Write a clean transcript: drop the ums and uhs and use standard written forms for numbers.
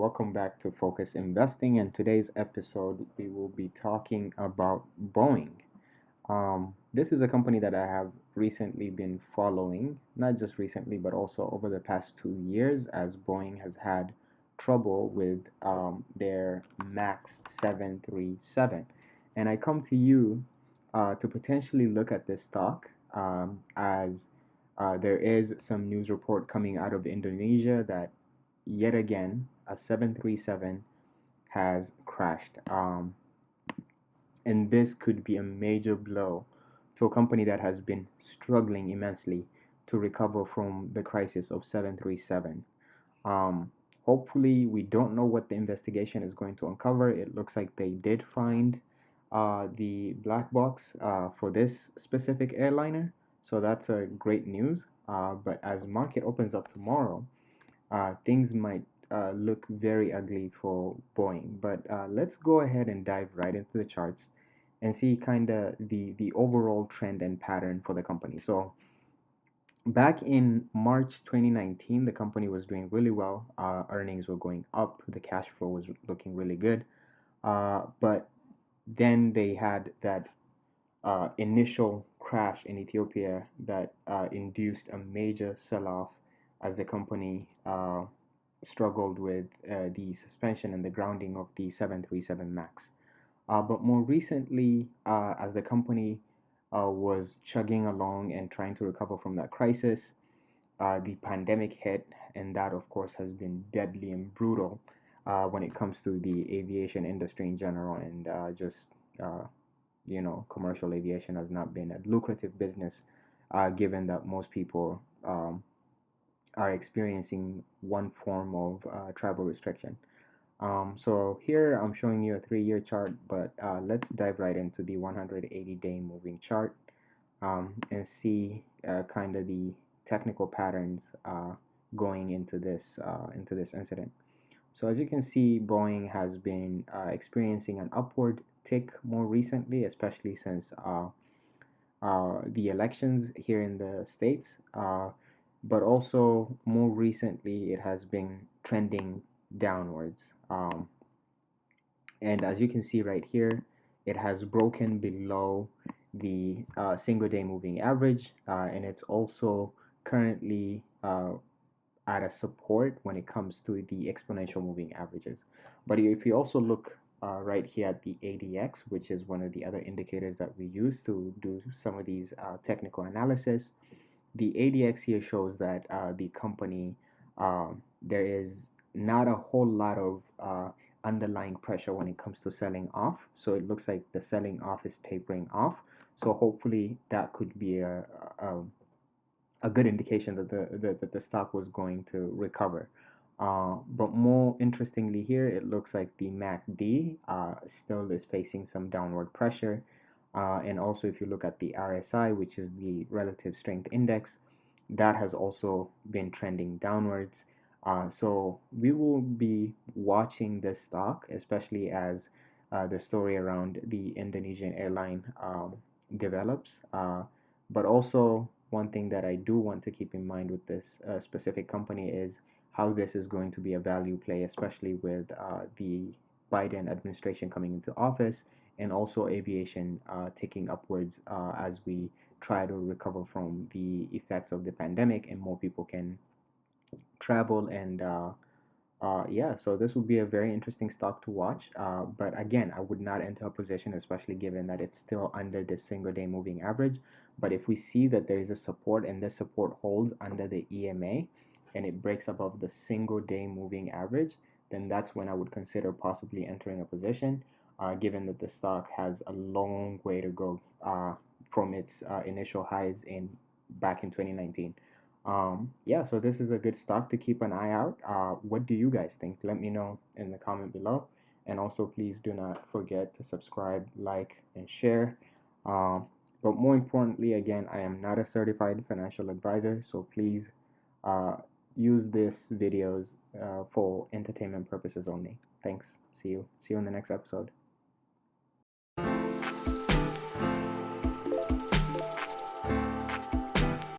welcome back to Focus Investing. And today's episode, we will be talking about Boeing. This is a company that I have recently been following, not just recently, but also over the past 2 years, as Boeing has had trouble with their MAX 737. And I come to you to potentially look at this stock as there is some news report coming out of Indonesia that yet again a 737 has crashed. And this could be a major blow to a company that has been struggling immensely to recover from the crisis of 737. Um, Hopefully, we don't know what the investigation is going to uncover. It looks like they did find the black box for this specific airliner, so that's a great news. But as market opens up tomorrow, things might look very ugly for Boeing. But let's go ahead and dive right into the charts and see kind of the overall trend and pattern for the company. So back in March 2019, the company was doing really well. Earnings were going up. The cash flow was looking really good. But then they had that initial crash in Ethiopia that induced a major sell-off as the company struggled with the suspension and the grounding of the 737 MAX. But more recently, as the company was chugging along and trying to recover from that crisis, the pandemic hit, and that, of course, has been deadly and brutal when it comes to the aviation industry in general, and just commercial aviation has not been a lucrative business, given that most people are experiencing one form of travel restriction. So here I'm showing you a 3-year chart, but let's dive right into the 180-day moving chart and see kind of the technical patterns going into this incident. So as you can see, Boeing has been experiencing an upward tick more recently, especially since the elections here in the States. But also more recently, it has been trending downwards. Um, and as you can see right here, it has broken below the single day moving average, and it's also currently at a support when it comes to the exponential moving averages. But if you also look right here at the ADX, which is one of the other indicators that we use to do some of these technical analysis, the ADX here shows that the company, there is not a whole lot of underlying pressure when it comes to selling off. So it looks like the selling off is tapering off. So hopefully that could be a, a good indication that the stock was going to recover. But more interestingly here, it looks like the MACD still is facing some downward pressure. And also, if you look at the RSI, which is the relative strength index, that has also been trending downwards. So we will be watching this stock, especially as the story around the Indonesian airline develops. But also, one thing that I do want to keep in mind with this specific company is how this is going to be a value play, especially with the Biden administration coming into office and also aviation ticking upwards as we try to recover from the effects of the pandemic and more people can travel and yeah, so this would be a very interesting stock to watch. But again, I would not enter a position, especially given that it's still under the single day moving average. But if we see that there is a support and this support holds under the EMA and it breaks above the single day moving average, then that's when I would consider possibly entering a position, given that the stock has a long way to go from its initial highs in back in 2019. Yeah, so this is a good stock to keep an eye out. What do you guys think? Let me know in the comment below. And also, please do not forget to subscribe, like, and share. Um, but more importantly, again, I am not a certified financial advisor, so please uh, use these videos for entertainment purposes only. Thanks. See you. See you in the next episode.